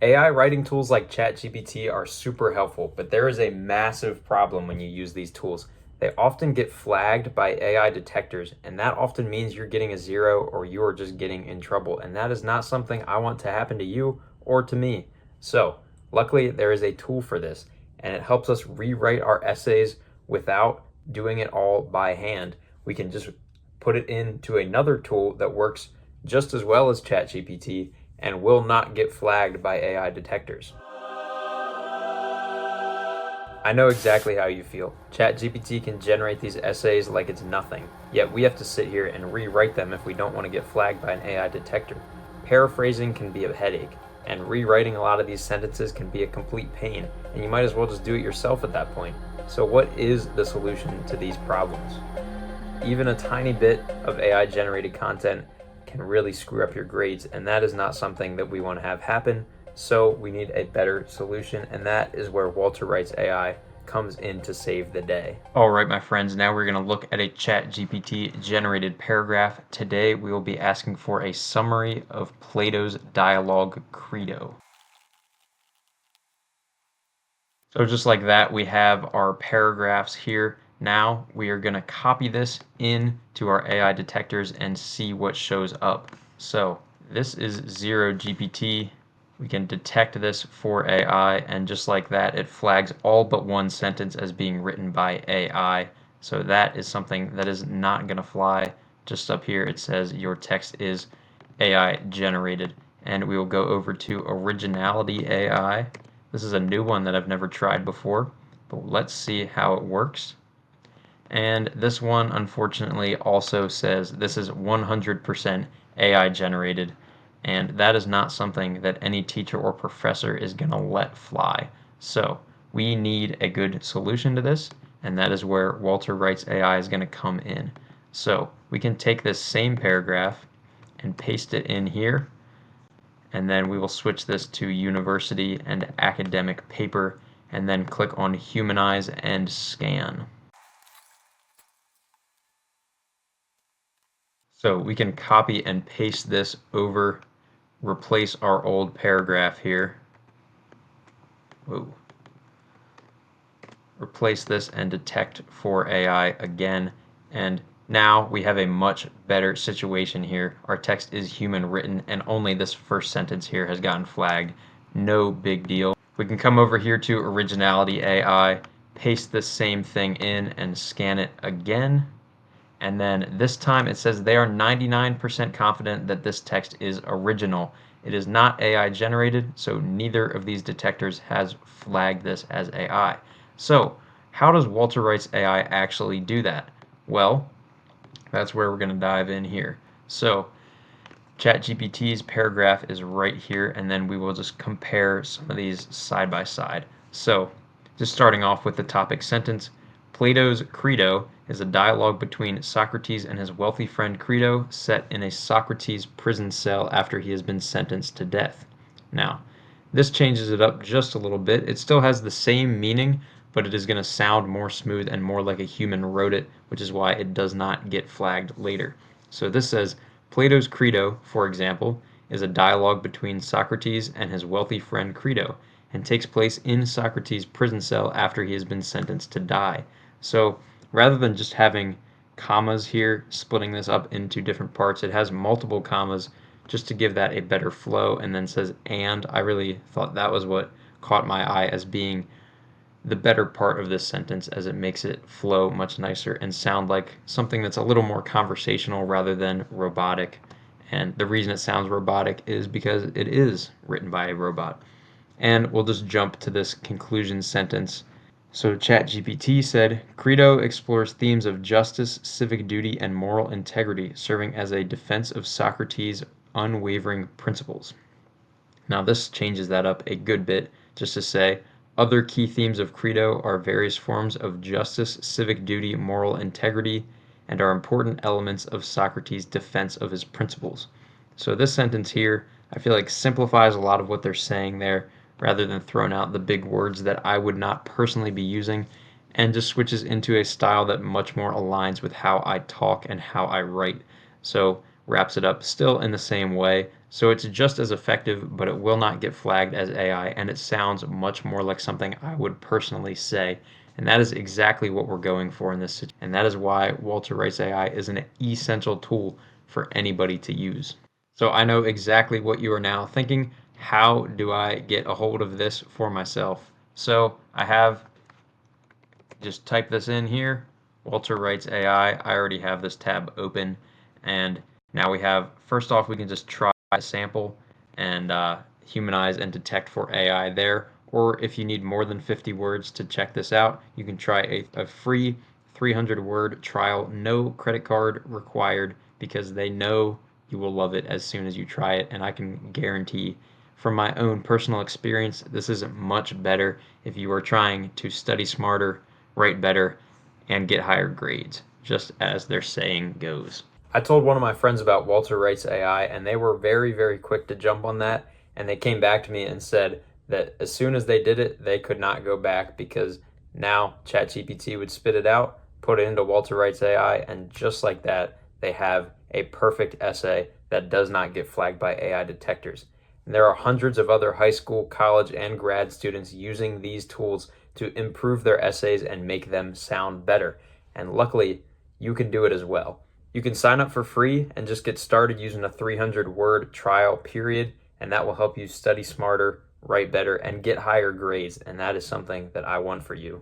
AI writing tools like ChatGPT are super helpful, but there is a massive problem when you use these tools. They often get flagged by AI detectors, and that often means you're getting a zero or you're just getting in trouble. And that is not something I want to happen to you or to me. So, luckily, there is a tool for this, and it helps us rewrite our essays without doing it all by hand. We can just put it into another tool that works just as well as ChatGPT and will not get flagged by AI detectors. I know exactly how you feel. ChatGPT can generate these essays like it's nothing, yet we have to sit here and rewrite them if we don't want to get flagged by an AI detector. Paraphrasing can be a headache, and rewriting a lot of these sentences can be a complete pain, and you might as well just do it yourself at that point. So, what is the solution to these problems? Even a tiny bit of AI generated content can really screw up your grades, and that is not something that we want to have happen. So we need a better solution, and that is where Walter Wright's AI comes in to save the day. All right, my friends, now we're going to look at a ChatGPT generated paragraph. Today we will be asking for a summary of Plato's dialogue credo. So just like that, we have our paragraphs here. Now we are going to copy this into our AI detectors and see what shows up. So this is 0GPT. We can detect this for AI, and just like that, it flags all but one sentence as being written by AI. So that is something that is not going to fly. Just up here, it says your text is AI generated. And we will go over to Originality AI. This is a new one that I've never tried before, but let's see how it works. And this one, unfortunately, also says this is 100% AI generated, and that is not something that any teacher or professor is going to let fly. So we need a good solution to this, and that is where Walter Wright's AI is going to come in. So we can take this same paragraph and paste it in here, and then we will switch this to university and academic paper, and then click on humanize and scan. So we can copy and paste this over, replace our old paragraph here. Whoa. Replace this and detect for AI again, and now we have a much better situation here. Our text is human written, and only this first sentence here has gotten flagged. No big deal. We can come over here to Originality AI, paste the same thing in, and scan it again. And then this time it says they are 99% confident that this text is original. It is not AI generated, so neither of these detectors has flagged this as AI. So how does Walter Wright's AI actually do that? Well, that's where we're going to dive in here. So ChatGPT's paragraph is right here, and then we will just compare some of these side by side. So just starting off with the topic sentence, Plato's Credo is a dialogue between Socrates and his wealthy friend Crito set in a Socrates prison cell after he has been sentenced to death. Now, this changes it up just a little bit. It still has the same meaning, but it is going to sound more smooth and more like a human wrote it, which is why it does not get flagged later. So this says, Plato's Credo, for example, is a dialogue between Socrates and his wealthy friend Crito, and takes place in Socrates' prison cell after he has been sentenced to die. So rather than just having commas here, splitting this up into different parts, it has multiple commas just to give that a better flow, and then says and. I really thought that was what caught my eye as being the better part of this sentence, as it makes it flow much nicer and sound like something that's a little more conversational rather than robotic. And the reason it sounds robotic is because it is written by a robot. And we'll just jump to this conclusion sentence. So ChatGPT said, Credo explores themes of justice, civic duty, and moral integrity, serving as a defense of Socrates' unwavering principles. Now this changes that up a good bit, just to say, other key themes of Credo are various forms of justice, civic duty, moral integrity, and are important elements of Socrates' defense of his principles. So this sentence here, I feel like simplifies a lot of what they're saying there, rather than throwing out the big words that I would not personally be using, and just switches into a style that much more aligns with how I talk and how I write. So wraps it up still in the same way, So it's just as effective, but it will not get flagged as AI, and it sounds much more like something I would personally say. And that is exactly what we're going for in this situation. And that is why Walter Wright's AI is an essential tool for anybody to use. So I know exactly what you are now thinking. How do I get a hold of this for myself? So I have just type this in here, Walter Wright's AI. I already have this tab open, and now we have, first off, we can just try a sample and humanize and detect for AI there. Or if you need more than 50 words to check this out, you can try a free 300 word trial, no credit card required, because they know you will love it as soon as you try it. And I can guarantee from my own personal experience, this is much better if you are trying to study smarter, write better, and get higher grades, just as their saying goes. I told one of my friends about Walter Wright's AI, and they were very, very quick to jump on that. And they came back to me and said that as soon as they did it, they could not go back because now ChatGPT would spit it out, put it into Walter Wright's AI, and just like that, they have a perfect essay that does not get flagged by AI detectors. And there are hundreds of other high school, college, and grad students using these tools to improve their essays and make them sound better. And luckily, you can do it as well. You can sign up for free and just get started using a 300 word trial period, and that will help you study smarter, write better, and get higher grades. And that is something that I want for you.